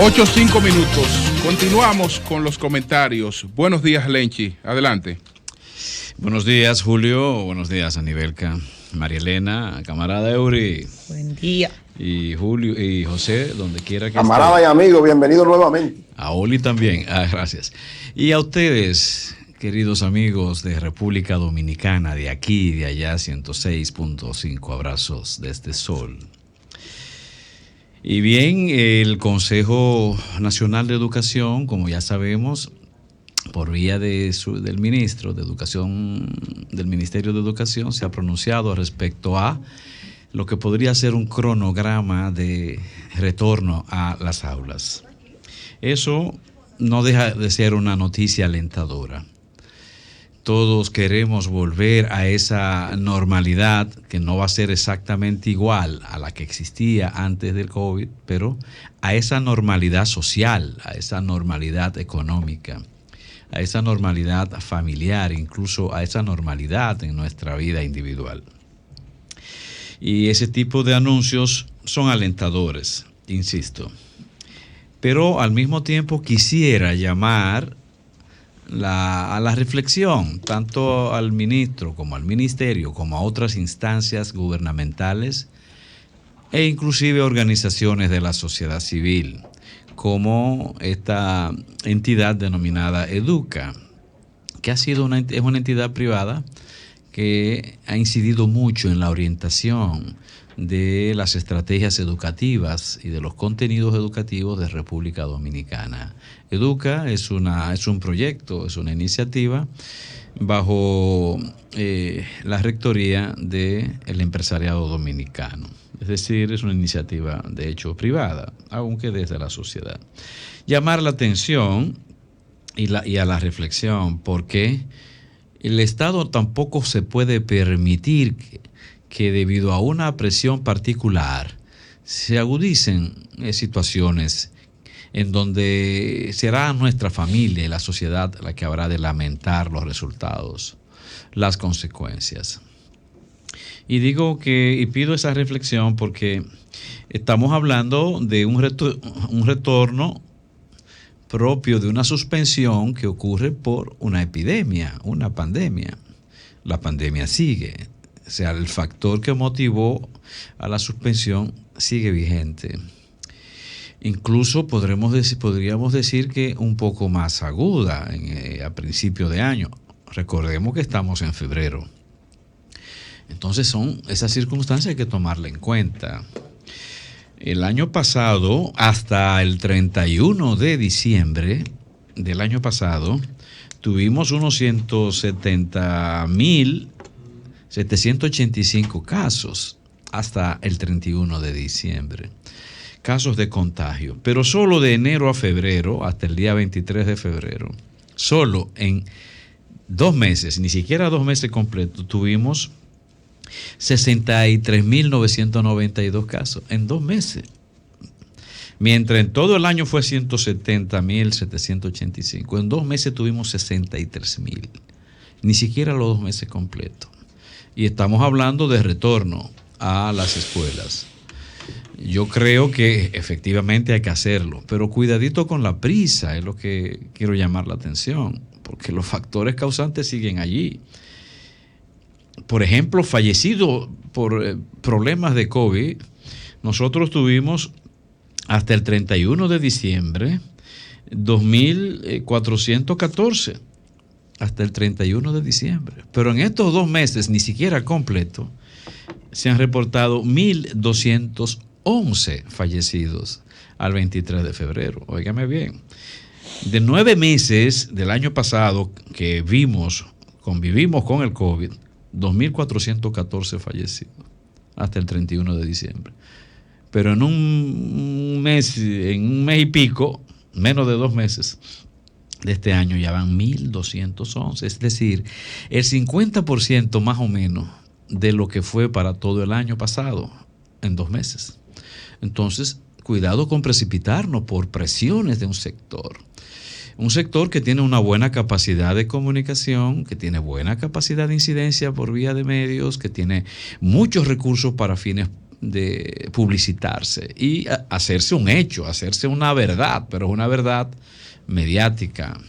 8:05. Continuamos con los comentarios. Buenos días, Lenchi. Adelante. Buenos días, Julio. Buenos días, Anibelca, María Elena, camarada Eury. Buen día. Y Julio y José, donde quiera que camarada esté. Y amigo, bienvenido nuevamente. A Oli también. Gracias. Y a ustedes, queridos amigos de República Dominicana, de aquí y de allá, 106.5 abrazos desde Sol. Y bien, el Consejo Nacional de Educación, como ya sabemos, por vía del ministro de Educación, del Ministerio de Educación, se ha pronunciado respecto a lo que podría ser un cronograma de retorno a las aulas. Eso no deja de ser una noticia alentadora. Todos queremos volver a esa normalidad que no va a ser exactamente igual a la que existía antes del COVID, pero a esa normalidad social, a esa normalidad económica, a esa normalidad familiar, incluso a esa normalidad en nuestra vida individual. Y ese tipo de anuncios son alentadores, insisto. Pero al mismo tiempo quisiera llamar a la reflexión, tanto al ministro como al ministerio, como a otras instancias gubernamentales e inclusive organizaciones de la sociedad civil, como esta entidad denominada Educa, que es una entidad privada que ha incidido mucho en la orientación de las estrategias educativas y de los contenidos educativos de República Dominicana. Educa es un proyecto, es una iniciativa bajo la rectoría del empresariado dominicano. Es decir, es una iniciativa de hecho privada, aunque desde la sociedad. Llamar la atención y a la reflexión, porque el Estado tampoco se puede permitir que debido a una presión particular se agudicen situaciones en donde será nuestra familia y la sociedad la que habrá de lamentar los resultados, las consecuencias. Y pido esa reflexión porque estamos hablando de un retorno propio de una suspensión que ocurre por una epidemia, una pandemia. La pandemia sigue. O sea, el factor que motivó a la suspensión sigue vigente. Incluso podríamos decir que un poco más aguda a principio de año. Recordemos que estamos en febrero. Entonces son esas circunstancias que hay que tomarla en cuenta. El año pasado, hasta el 31 de diciembre del año pasado, tuvimos unos 170.785 casos hasta el 31 de diciembre. Casos de contagio. Pero solo de enero a febrero, hasta el día 23 de febrero, solo en 2 meses, ni siquiera 2 meses completos, tuvimos 63.992 casos en 2 meses. Mientras en todo el año fue 170.785. En 2 meses tuvimos 63.000. Ni siquiera los 2 meses completos. Y estamos hablando de retorno a las escuelas. Yo creo que efectivamente hay que hacerlo, pero cuidadito con la prisa, es lo que quiero llamar la atención, porque los factores causantes siguen allí. Por ejemplo, fallecidos por problemas de COVID, nosotros tuvimos hasta el 31 de diciembre 2.414, hasta el 31 de diciembre. Pero en estos 2 meses, ni siquiera completo, se han reportado 1.211 fallecidos al 23 de febrero. Óigame bien. De 9 meses del año pasado que convivimos con el COVID, 2.414 fallecidos hasta el 31 de diciembre. Pero en un mes y pico, menos de 2 meses de este año, ya van 1.211. Es decir, el 50% más o menos de lo que fue para todo el año pasado en 2 meses. Entonces, cuidado con precipitarnos por presiones de un sector. Un sector que tiene una buena capacidad de comunicación, que tiene buena capacidad de incidencia por vía de medios, que tiene muchos recursos para fines de publicitarse y hacerse un hecho, hacerse una verdad, pero una verdad mediática.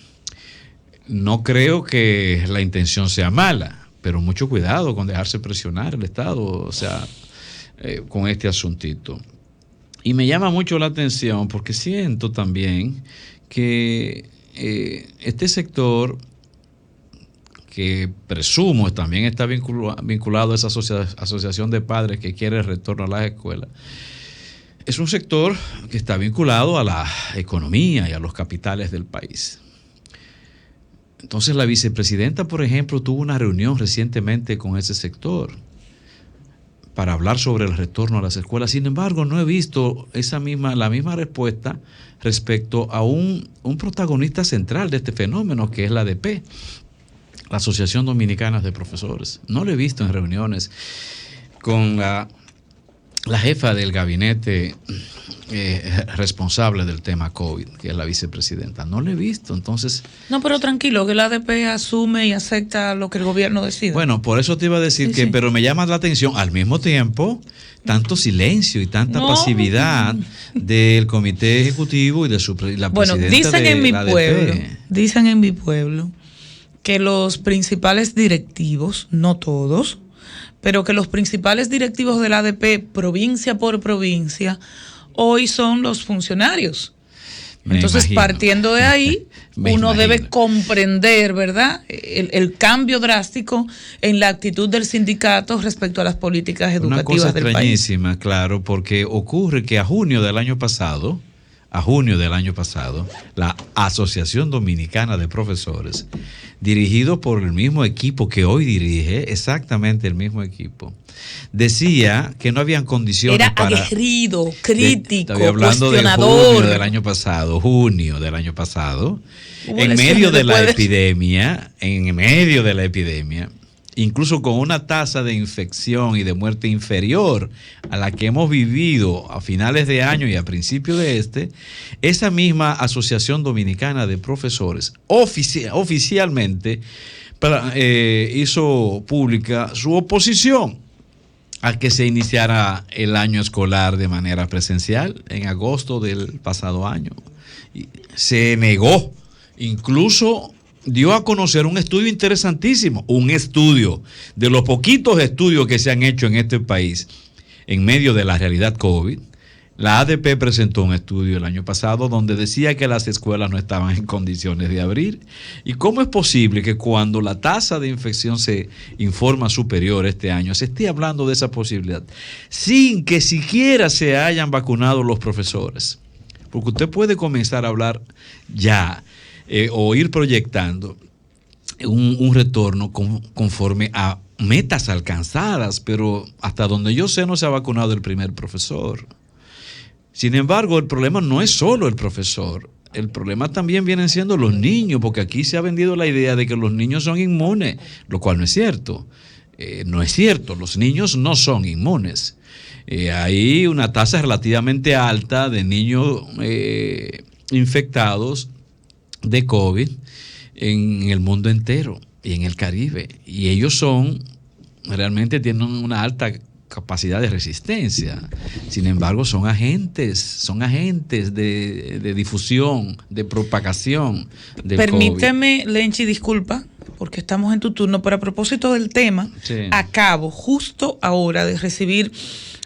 No creo que la intención sea mala, pero mucho cuidado con dejarse presionar el Estado, o sea, con este asuntito. Y me llama mucho la atención porque siento también que este sector, que presumo también está vinculado a esa asociación de padres que quiere el retorno a las escuelas, es un sector que está vinculado a la economía y a los capitales del país. Entonces la vicepresidenta, por ejemplo, tuvo una reunión recientemente con ese sector para hablar sobre el retorno a las escuelas. Sin embargo, no he visto la misma respuesta respecto a un protagonista central de este fenómeno, que es la ADP, la Asociación Dominicana de Profesores. No lo he visto en reuniones con la jefa del gabinete responsable del tema COVID, que es la vicepresidenta. No lo he visto, entonces... No, pero tranquilo, que la ADP asume y acepta lo que el gobierno decide. Bueno, por eso te iba a decir que, pero me llama la atención, al mismo tiempo, tanto silencio y tanta pasividad del comité ejecutivo y de la presidenta de la ADP. Dicen en mi pueblo que los principales directivos, no todos, pero que los principales directivos de la ADP, provincia por provincia, hoy son los funcionarios. Entonces, partiendo de ahí, uno debe comprender, ¿verdad?, el cambio drástico en la actitud del sindicato respecto a las políticas educativas del país. Una cosa extrañísima, claro, porque ocurre que a junio del año pasado, la Asociación Dominicana de Profesores, dirigido por el mismo equipo que hoy dirige, exactamente el mismo equipo, decía que no habían condiciones para... Era aguerrido, crítico, estoy hablando cuestionador. De junio del año pasado, en medio de la epidemia, incluso con una tasa de infección y de muerte inferior a la que hemos vivido a finales de año y a principios de esa misma Asociación Dominicana de Profesores oficialmente hizo pública su oposición a que se iniciara el año escolar de manera presencial en agosto del pasado año. Y se negó, incluso dio a conocer un estudio interesantísimo, un estudio de los poquitos estudios que se han hecho en este país en medio de la realidad COVID. La ADP presentó un estudio el año pasado donde decía que las escuelas no estaban en condiciones de abrir. ¿Y cómo es posible que cuando la tasa de infección se informa superior este año, se esté hablando de esa posibilidad sin que siquiera se hayan vacunado los profesores? Porque usted puede comenzar a hablar ya o ir proyectando un retorno conforme a metas alcanzadas, pero hasta donde yo sé no se ha vacunado el primer profesor. Sin embargo, el problema no es solo el profesor, el problema también vienen siendo los niños, porque aquí se ha vendido la idea de que los niños son inmunes, lo cual no es cierto. No es cierto, los niños no son inmunes. Hay una tasa relativamente alta de niños infectados de COVID en el mundo entero y en el Caribe, y ellos realmente tienen una alta capacidad de resistencia. Sin embargo, son agentes de difusión, de propagación del Permíteme, COVID. Lenchi, disculpa, porque estamos en tu turno, pero a propósito del tema, sí. Acabo justo ahora de recibir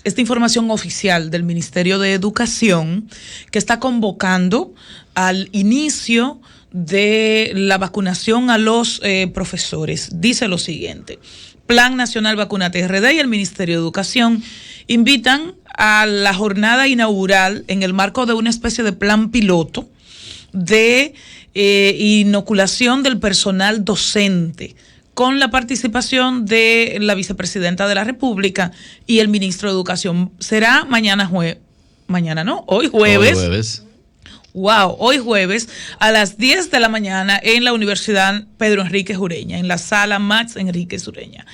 esta información oficial del Ministerio de Educación, que está convocando al inicio de la vacunación a los profesores. Dice lo siguiente: Plan Nacional Vacúnate RD y el Ministerio de Educación invitan a la jornada inaugural en el marco de una especie de plan piloto de inoculación del personal docente, con la participación de la vicepresidenta de la República y el ministro de Educación. Será hoy jueves. Wow, hoy jueves a las 10 de la mañana en la Universidad Pedro Enríquez Ureña, en la sala Max Enríquez Ureña.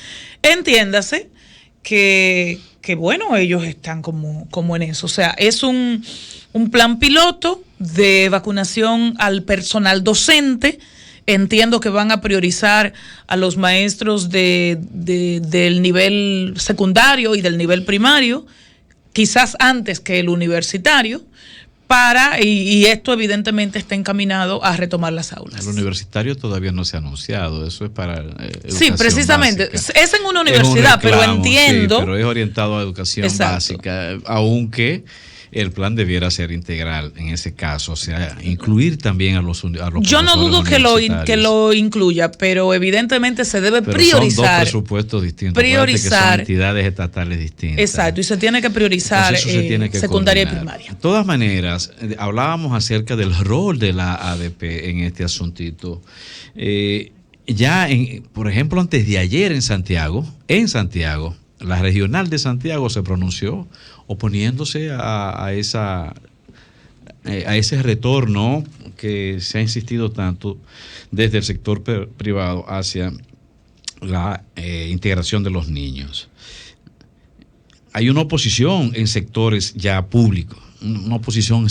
Entiéndase que bueno, ellos están como en eso. O sea, es un plan piloto de vacunación al personal docente. Entiendo que van a priorizar a los maestros del nivel secundario y del nivel primario, quizás antes que el universitario, y esto evidentemente está encaminado a retomar las aulas. El universitario todavía no se ha anunciado, eso es para educación sí, precisamente, básica. Es en una universidad, es un reclamo, pero entiendo. Sí, pero es orientado a educación Exacto. básica, aunque el plan debiera ser integral en ese caso, o sea, incluir también a los Yo no dudo que lo incluya, pero evidentemente se debe priorizar. Son dos presupuestos distintos, que son entidades estatales distintas. Exacto, y se tiene que priorizar secundaria y primaria. De todas maneras, hablábamos acerca del rol de la ADP en este asuntito. Por ejemplo, antes de ayer en Santiago, la regional de Santiago se pronunció oponiéndose a ese retorno que se ha insistido tanto desde el sector privado hacia la integración de los niños. Hay una oposición en sectores ya públicos, una oposición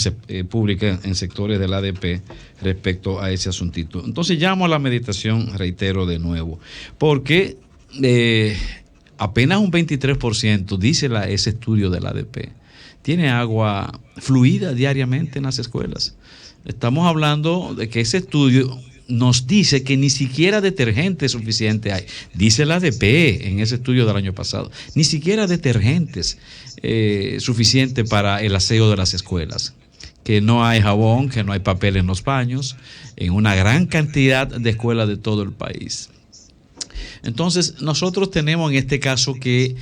pública en sectores de la ADP respecto a ese asuntito. Entonces llamo a la meditación, reitero de nuevo, porque apenas un 23%, dice ese estudio de la ADP, tiene agua fluida diariamente en las escuelas. Estamos hablando de que ese estudio nos dice que ni siquiera detergente suficiente hay. Dice la ADP en ese estudio del año pasado, ni siquiera detergentes suficiente para el aseo de las escuelas. Que no hay jabón, que no hay papel en los baños, en una gran cantidad de escuelas de todo el país. Entonces, nosotros tenemos en este caso que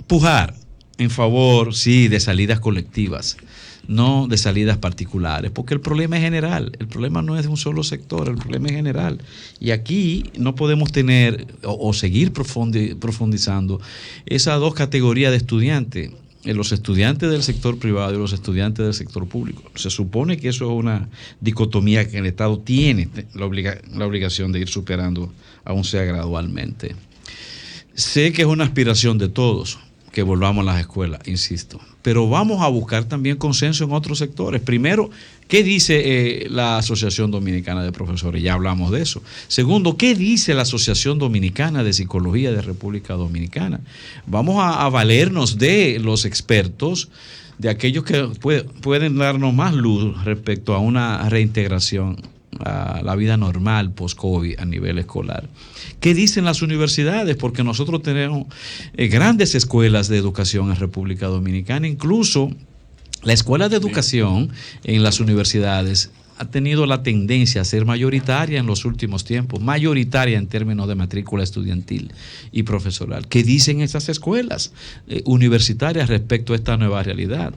pujar en favor, sí, de salidas colectivas, no de salidas particulares, porque el problema es general, el problema no es de un solo sector, el problema es general. Y aquí no podemos tener o seguir profundizando esas dos categorías de estudiantes, los estudiantes del sector privado y los estudiantes del sector público. Se supone que eso es una dicotomía que el Estado tiene la obligación de ir superando, aún sea gradualmente. Sé que es una aspiración de todos que volvamos a las escuelas, insisto, pero vamos a buscar también consenso en otros sectores. Primero, ¿qué dice la Asociación Dominicana de Profesores? Ya hablamos de eso. Segundo, ¿qué dice la Asociación Dominicana de Psicología de República Dominicana? Vamos a valernos de los expertos, de aquellos que pueden darnos más luz respecto a una reintegración a la vida normal post-COVID a nivel escolar. ¿Qué dicen las universidades? Porque nosotros tenemos grandes escuelas de educación en República Dominicana, incluso la escuela de educación en las universidades ha tenido la tendencia a ser mayoritaria en los últimos tiempos, mayoritaria en términos de matrícula estudiantil y profesoral. ¿Qué dicen esas escuelas universitarias respecto a esta nueva realidad?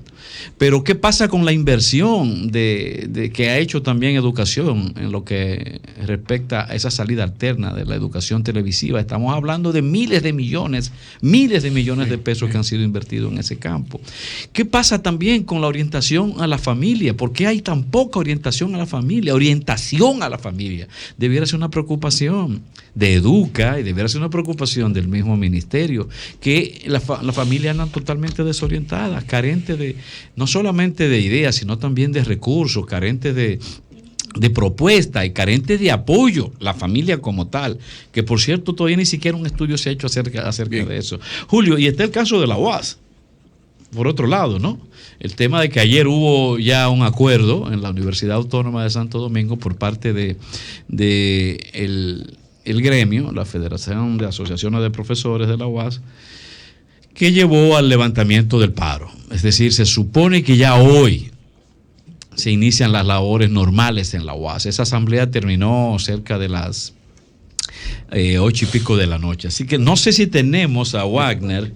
Pero ¿qué pasa con la inversión que ha hecho también educación en lo que respecta a esa salida alterna de la educación televisiva? Estamos hablando de miles de millones de pesos que han sido invertidos en ese campo. ¿Qué pasa también con la orientación a la familia? ¿Por qué hay tan poca orientación a la familia? Orientación a la familia debiera ser una preocupación de Educa y debiera ser una preocupación del mismo ministerio, que la familia anda totalmente desorientada, carente no solamente de ideas, sino también de recursos, carente de propuesta y carente de apoyo, la familia como tal, que por cierto todavía ni siquiera un estudio se ha hecho acerca de eso. Julio, y está el caso de la UAS, por otro lado, ¿no? El tema de que ayer hubo ya un acuerdo en la Universidad Autónoma de Santo Domingo por parte de el gremio, la Federación de Asociaciones de Profesores de la UAS, que llevó al levantamiento del paro. Es decir, se supone que ya hoy se inician las labores normales en la UAS. Esa asamblea terminó cerca de las 8:00 de la noche. Así que no sé si tenemos a Wagner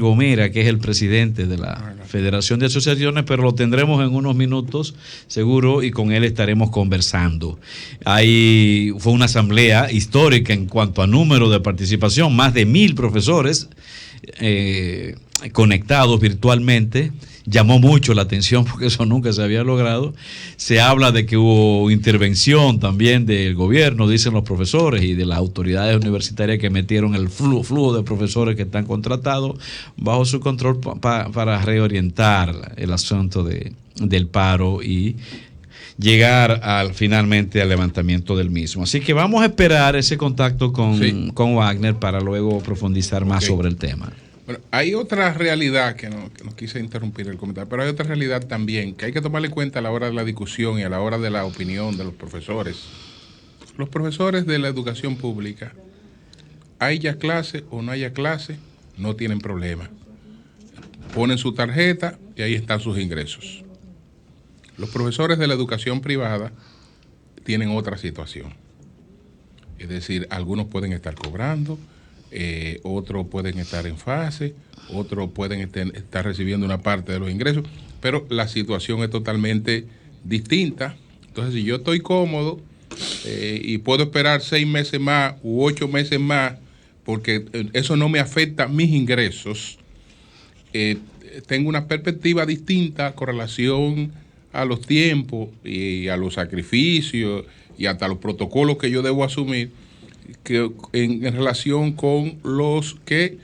Gomera, que es el presidente de la Federación de Asociaciones, pero lo tendremos en unos minutos seguro y con él estaremos conversando. Fue una asamblea histórica en cuanto a número de participación, más de 1,000 profesores conectados virtualmente. Llamó mucho la atención porque eso nunca se había logrado. Se habla de que hubo intervención también del gobierno, dicen los profesores, y de las autoridades universitarias que metieron el flujo de profesores que están contratados bajo su control para reorientar el asunto del paro y llegar finalmente al levantamiento del mismo. Así que vamos a esperar ese contacto con Wagner para luego profundizar más sobre el tema. Bueno, hay otra realidad que no quise interrumpir el comentario, pero hay otra realidad también que hay que tomarle en cuenta a la hora de la discusión y a la hora de la opinión de los profesores. Los profesores de la educación pública, haya clase o no haya clase, no tienen problema. Ponen su tarjeta y ahí están sus ingresos. Los profesores de la educación privada tienen otra situación. Es decir, algunos pueden estar cobrando, otros pueden estar en fase, otros pueden estar recibiendo una parte de los ingresos, pero la situación es totalmente distinta. Entonces, si yo estoy cómodo y puedo esperar 6 meses más u 8 meses más, porque eso no me afecta mis ingresos, tengo una perspectiva distinta con relación a los tiempos y a los sacrificios y hasta los protocolos que yo debo asumir, que en relación con los que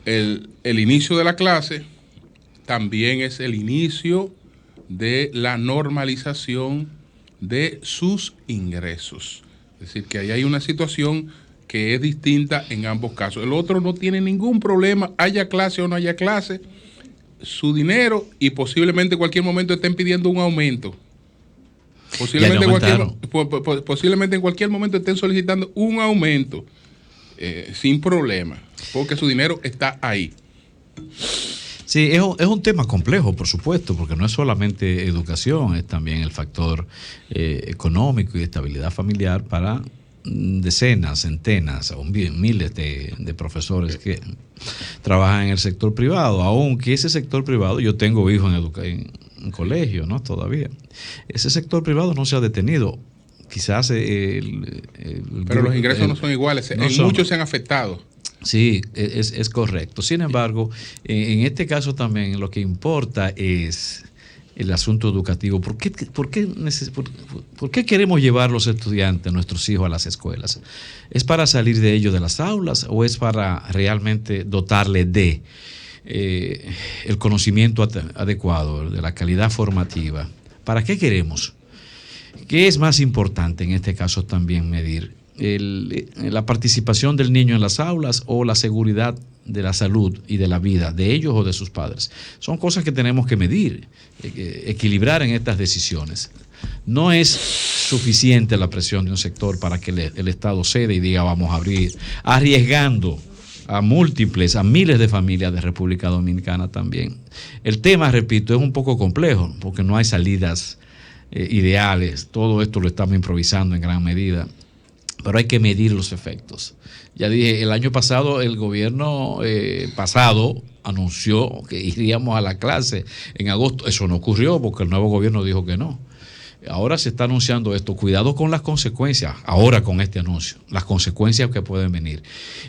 el inicio de la clase también es el inicio de la normalización de sus ingresos. Es decir, que ahí hay una situación que es distinta en ambos casos. El otro no tiene ningún problema, haya clase o no haya clase, su dinero, y posiblemente en cualquier momento estén pidiendo un aumento. Posiblemente en cualquier momento estén solicitando un aumento sin problema, porque su dinero está ahí. Sí, es un tema complejo, por supuesto, porque no es solamente educación, es también el factor económico y estabilidad familiar para decenas, centenas o miles de profesores que trabajan en el sector privado, aunque ese sector privado, yo tengo hijos en colegio, ¿no? Todavía. Ese sector privado no se ha detenido. Quizás pero los ingresos no son iguales, muchos se han afectado. Sí, es correcto. Sin embargo, en este caso también lo que importa es el asunto educativo. ¿Por qué queremos llevar los estudiantes, nuestros hijos, a las escuelas? ¿Es para salir de ellos de las aulas o es para realmente dotarle de el conocimiento adecuado, de la calidad formativa? ¿Para qué queremos? ¿Qué es más importante en este caso también medir? La participación del niño en las aulas o la seguridad de la salud y de la vida de ellos o de sus padres. Son cosas que tenemos que medir, equilibrar en estas decisiones. No es suficiente la presión de un sector para que el Estado ceda y diga vamos a abrir, arriesgando a miles de familias de República Dominicana también. El tema, repito, es un poco complejo porque no hay salidas ideales. Todo esto lo estamos improvisando en gran medida. Pero hay que medir los efectos. Ya dije, el año pasado el gobierno pasado anunció que iríamos a la clase en agosto. Eso no ocurrió porque el nuevo gobierno dijo que no. Ahora se está anunciando esto. Cuidado con las consecuencias, ahora con este anuncio, las consecuencias que pueden venir.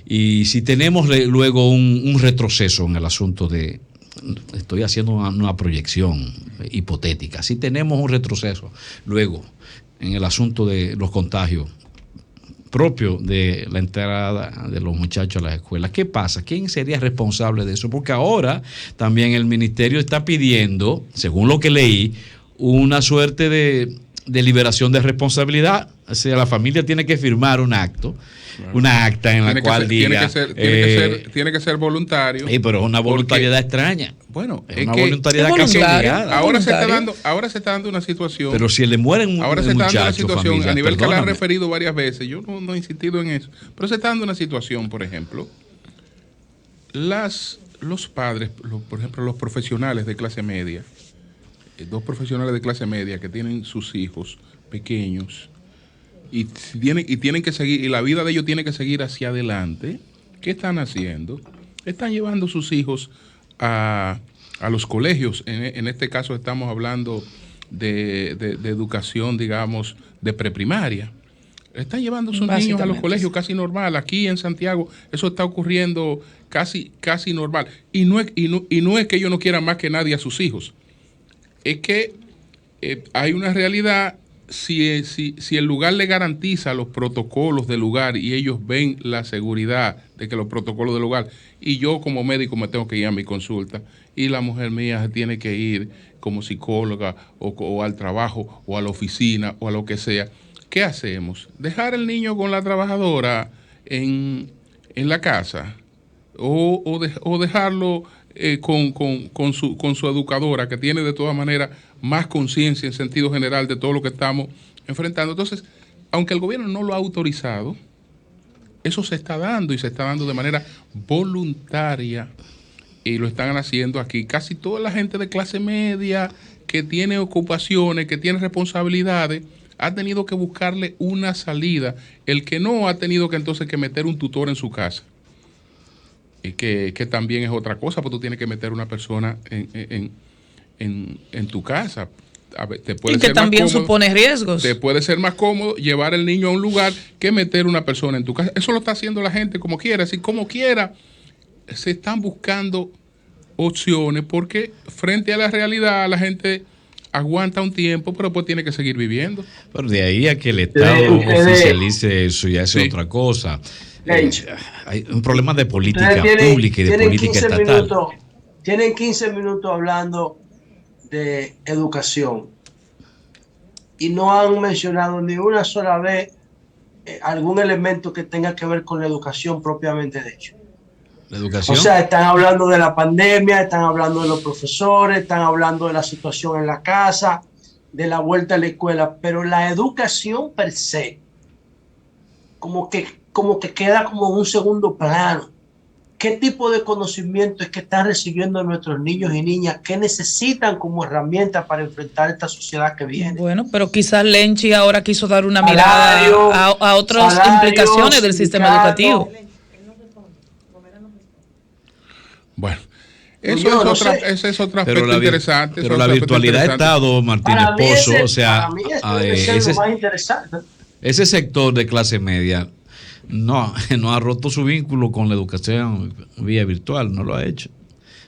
Y si tenemos luego un retroceso en el asunto de, estoy haciendo una proyección hipotética, si tenemos un retroceso luego en el asunto de los contagios, propio de la entrada de los muchachos a las escuelas. ¿Qué pasa? ¿Quién sería responsable de eso? Porque ahora también el ministerio está pidiendo, según lo que leí, una suerte de liberación de responsabilidad. O sea, la familia tiene que firmar un acto, una acta en la cual diga... Tiene que ser voluntario. Pero es una voluntariedad extraña. Bueno, es una voluntariedad casi obligada. Ahora se está dando una situación. Pero si le mueren ahora se está dando una situación, familia, a nivel que la han referido varias veces, yo no he insistido en eso, pero se está dando una situación, por ejemplo, los padres, por ejemplo, los profesionales de clase media, dos profesionales de clase media que tienen sus hijos pequeños y tienen que seguir, y la vida de ellos tiene que seguir hacia adelante. ¿Qué están haciendo? Están llevando sus hijos a los colegios. En este caso estamos hablando de educación, digamos, de preprimaria. Están llevando sus niños a los colegios casi normal. Aquí en Santiago eso está ocurriendo casi normal. Y no es que ellos no quieran más que nadie a sus hijos. Es que hay una realidad. Si el lugar le garantiza los protocolos del lugar y ellos ven la seguridad de que los protocolos del lugar, y yo como médico me tengo que ir a mi consulta y la mujer mía tiene que ir como psicóloga o al trabajo o a la oficina o a lo que sea, ¿qué hacemos? ¿Dejar el niño con la trabajadora en la casa? o dejarlo con su educadora, que tiene de todas maneras más conciencia en sentido general de todo lo que estamos enfrentando. Entonces, aunque el gobierno no lo ha autorizado, eso se está dando y se está dando de manera voluntaria y lo están haciendo aquí. Casi toda la gente de clase media que tiene ocupaciones, que tiene responsabilidades, ha tenido que buscarle una salida. El que no ha tenido que entonces que meter un tutor en su casa. Y que también es otra cosa, porque tú tienes que meter una persona en tu casa. Te puede y que ser también más cómodo, supone riesgos. Te puede ser más cómodo llevar el niño a un lugar que meter una persona en tu casa. Eso lo está haciendo la gente como quiera. Así como quiera, se están buscando opciones porque frente a la realidad la gente aguanta un tiempo, pero pues tiene que seguir viviendo. Pero de ahí a que el Estado oficialice eso ya es otra cosa. Hay un problema de política pública y de política estatal. Tienen 15 minutos hablando de educación y no han mencionado ni una sola vez algún elemento que tenga que ver con la educación propiamente dicho. ¿La educación? O sea, están hablando de la pandemia, están hablando de los profesores, están hablando de la situación en la casa, de la vuelta a la escuela, pero la educación per se como que queda como en un segundo plano. ¿Qué tipo de conocimiento es que están recibiendo nuestros niños y niñas? ¿Qué necesitan como herramienta para enfrentar esta sociedad que viene? Bueno, pero quizás Lenchi ahora quiso dar una mirada a otras implicaciones del sistema educativo. Bueno, esa es otra aspecto interesante. Pero la virtualidad ha estado, Martínez Pozo, o sea, más interesante. Ese sector de clase media no ha roto su vínculo con la educación vía virtual, no lo ha hecho.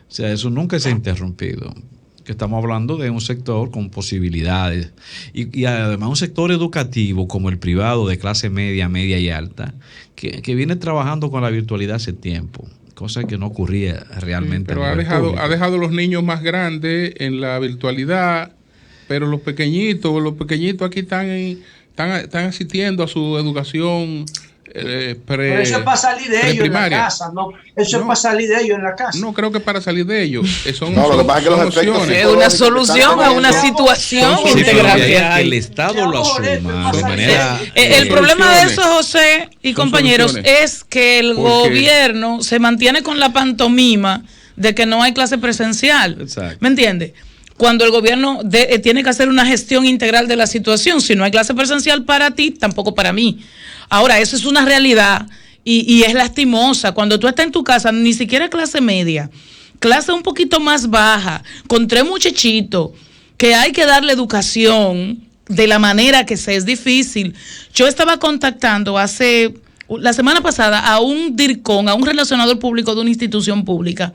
O sea, eso nunca se ha interrumpido. Que estamos hablando de un sector con posibilidades y además un sector educativo como el privado de clase media, media y alta, que viene trabajando con la virtualidad hace tiempo, cosa que no ocurría realmente. Pero ha dejado los niños más grandes en la virtualidad, pero los pequeñitos aquí están asistiendo a su educación pero eso es para salir de ellos en la casa, ¿no? Eso es para salir de ellos en la casa. No creo que para salir de ellos. Lo que pasa es que los efectos es una solución a una situación integral que el Estado lo asuma de manera... El problema de eso, José y compañeros, es que el gobierno se mantiene con la pantomima de que no hay clase presencial. Exacto. ¿Me entiendes? Cuando el gobierno tiene que hacer una gestión integral de la situación. Si no hay clase presencial para ti, tampoco para mí. Ahora, eso es una realidad y es lastimosa. Cuando tú estás en tu casa, ni siquiera clase media, clase un poquito más baja, con 3 muchachitos, que hay que darle educación de la manera que sea, es difícil. Yo estaba contactando la semana pasada a un DIRCON, a un relacionador público de una institución pública,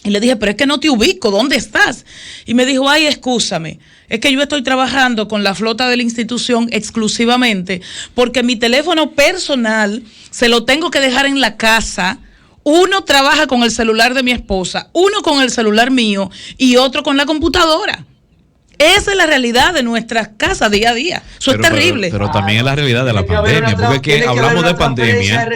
y le dije, pero es que no te ubico, ¿dónde estás? Y me dijo, ay, excúsame, es que yo estoy trabajando con la flota de la institución exclusivamente porque mi teléfono personal se lo tengo que dejar en la casa. Uno trabaja con el celular de mi esposa, uno con el celular mío y otro con la computadora. Esa es la realidad de nuestras casas día a día. Eso es terrible. Pero también es la realidad de la pandemia, porque hablamos de pandemia,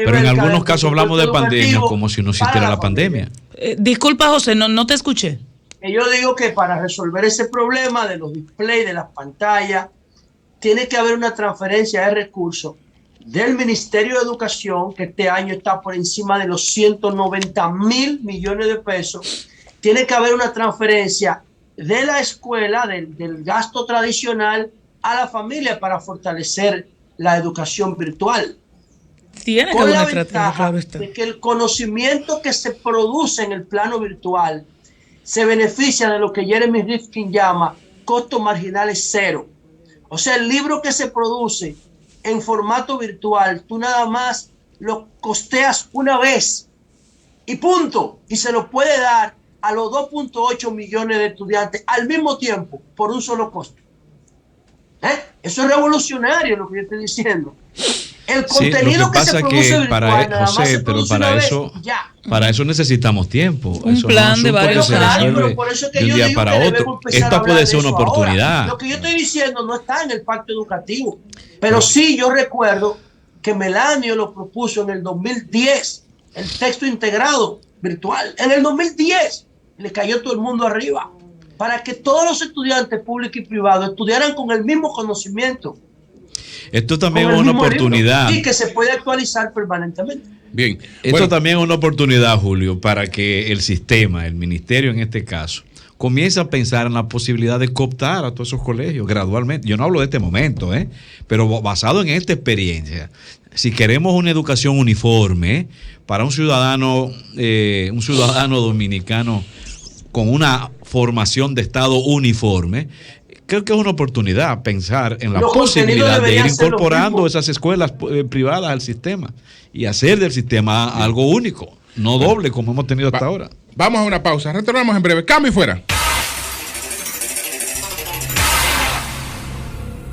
pero en algunos casos hablamos de pandemia como si no existiera la pandemia. Disculpa, José, no te escuché. Yo digo que para resolver ese problema de los displays, de las pantallas, tiene que haber una transferencia de recursos del Ministerio de Educación, que este año está por encima de los 190,000 millones de pesos. Tiene que haber una transferencia de la escuela, del gasto tradicional, a la familia para fortalecer la educación virtual. Tiene que haber una estrategia, claro está. De que el conocimiento que se produce en el plano virtual se beneficia de lo que Jeremy Rifkin llama costos marginales cero. O sea, el libro que se produce en formato virtual, tú nada más lo costeas una vez y punto. Y se lo puede dar a los 2.8 millones de estudiantes al mismo tiempo por un solo costo. Eso es revolucionario lo que yo estoy diciendo. El contenido que se produce virtual, nada más se produce una vez, ya. Para eso necesitamos tiempo. Un eso plan de varios años. Pero por eso es que de un día para otro. Esta puede ser una oportunidad. Ahora, lo que yo estoy diciendo no está en el pacto educativo. Pero sí yo recuerdo que Melanio lo propuso en el 2010 el texto integrado virtual. En el 2010 le cayó todo el mundo arriba para que todos los estudiantes públicos y privados estudiaran con el mismo conocimiento. Esto también es una oportunidad. Y que se puede actualizar permanentemente. Bien. Esto también es una oportunidad, Julio, para que el sistema, el ministerio en este caso, comience a pensar en la posibilidad de cooptar a todos esos colegios gradualmente. Yo no hablo de este momento, pero basado en esta experiencia. Si queremos una educación uniforme para un ciudadano dominicano con una formación de Estado uniforme, creo que es una oportunidad pensar en la posibilidad de ir incorporando esas escuelas privadas al sistema y hacer del sistema algo único, no doble como hemos tenido hasta ahora. Vamos a una pausa, retornamos en breve. Cambio y fuera.